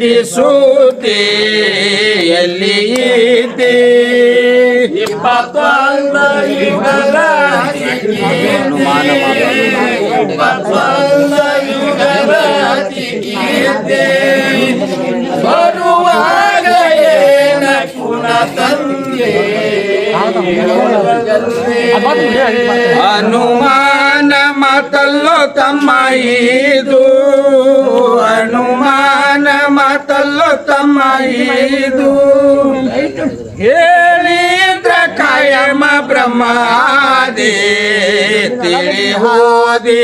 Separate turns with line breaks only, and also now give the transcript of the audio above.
ನಡೆಸುತ್ತೆ ಎಲ್ಲಿ ಇದ್ದೆ 21 ಯುಗದ 21 ಯುಗದ ಕೀರ್ತಿ ಬರುವಾಗ ಏನ ಕುಲ ತಂದೆ ಹನುಮಾನ ಮಾತಲ್ಲೋ ತಮ್ಮ ಇದು ಹನುಮಾನ ಮಾತಲ್ಲೋ ತಮ್ಮ ಇದು ಹೇಳಿದ್ರ ಕಾಯಮ ಬ್ರಹ್ಮಾದಿ ತಿಳಿ ಹೋದಿ